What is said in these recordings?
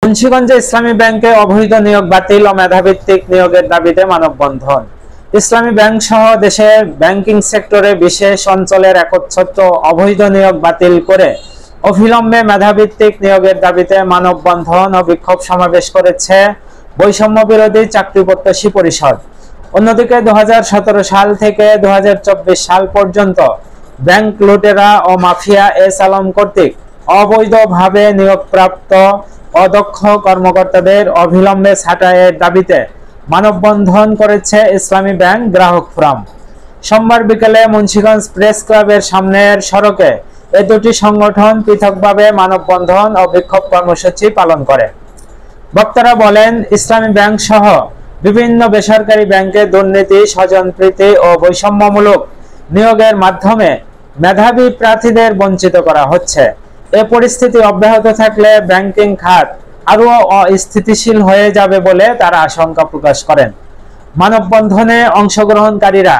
মুন্সিগঞ্জে ইসলামী ব্যাংকে অবৈধ নিয়োগ বাতিল ও মেধাভিত্তিক নিয়োগের দাবিতে মানববন্ধন। ইসলামী ব্যাংক সহ দেশের ব্যাংকিং সেক্টরে বিশেষ অঞ্চলের একচ্ছত্র অবৈধ নিয়োগ বাতিল করে অবিলম্বে মেধাভিত্তিক নিয়োগের দাবিতে মানববন্ধন ও বিক্ষোভ সমাবেশ করেছে বৈষম্য বিরোধী চাকরি প্রত্যাশী পরিষদ। অন্যদিকে 2017 সাল থেকে 2024 সাল পর্যন্ত ব্যাংক লুটেরা ও মাফিয়া এস আলম কর্তৃক অবৈধভাবে নিয়োগপ্রাপ্ত অদক্ষ কর্মকর্তাদের অবিলম্বে ছাঁটাইয়ের দাবিতে মানববন্ধন করেছে ইসলামী ব্যাংক গ্রাহক ফোরাম। সোমবার বিকেলে মুন্সিগঞ্জ প্রেস ক্লাবের সামনের সড়কে এই দুটি সংগঠন পৃথকভাবে মানববন্ধন ও বিক্ষোভ কর্মসূচি পালন করে। বক্তারা বলেন, ইসলামী ব্যাংক সহ বিভিন্ন বেসরকারি ব্যাংকে দুর্নীতি, স্বজনপ্রীতি ও বৈষম্যমূলক নিয়োগের মাধ্যমে মেধাবী প্রার্থীদের বঞ্চিত করা হচ্ছে। এ পরিস্থিতি অব্যাহত থাকলে ব্যাংকিং খাত আরও অস্থিতিশীল হয়ে যাবে বলে তারা আশঙ্কা প্রকাশ করেন। মানববন্ধনে অংশগ্রহণকারীরা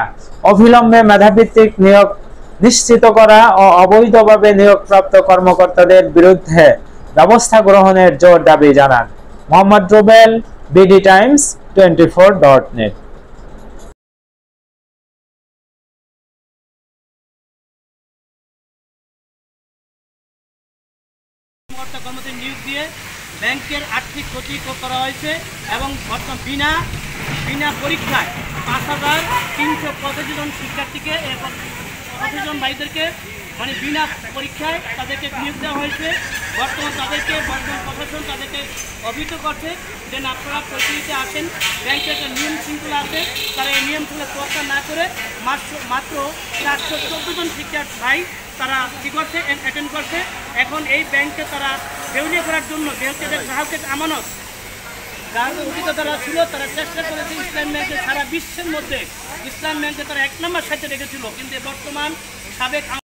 অবিলম্বে মেধাভিত্তিক নিয়োগ নিশ্চিত করা ও অবৈধভাবে নিয়োগপ্রাপ্ত কর্মকর্তাদের বিরুদ্ধে ব্যবস্থা গ্রহণের জোর দাবি জানান। মোহাম্মদ রুবেল, bdtimes24.net। কর্মচারী নিয়োগ দিয়ে ব্যাংকের আর্থিক ক্ষতি করা হয়েছে এবং বিনা পরীক্ষায় 5,385 জন শিক্ষার্থীকে 25 জন ভাইদেরকে বিনা পরীক্ষায় তাদেরকে নিয়োগ দেওয়া হয়েছে। বর্তমান প্রশাসন তাদেরকে অভিহিত করছে যে আপনারা পরিস্থিতিতে আসেন, ব্যাংকের একটা নিয়ম শৃঙ্খলা আছে, তারা এই নিয়ম শৃঙ্খলা তোয়াক্কা না করে মাত্র 414 জন শিক্ষার্থী ভাই তারা কী করছে, অ্যাটেন্ড করছে। এখন এই ব্যাংকে তারা দেউলিয়া করার জন্য ব্যাংকের গ্রাহকের আমানত গ্রাহকের অভিজ্ঞতারা ছিল, তারা চেষ্টা করেছে ইসলাম ব্যাংকে সারা বিশ্বের মধ্যে ইসলাম ব্যাংকে তারা 1 নম্বর সাইটে রেখেছিল। কিন্তু বর্তমান সাবেক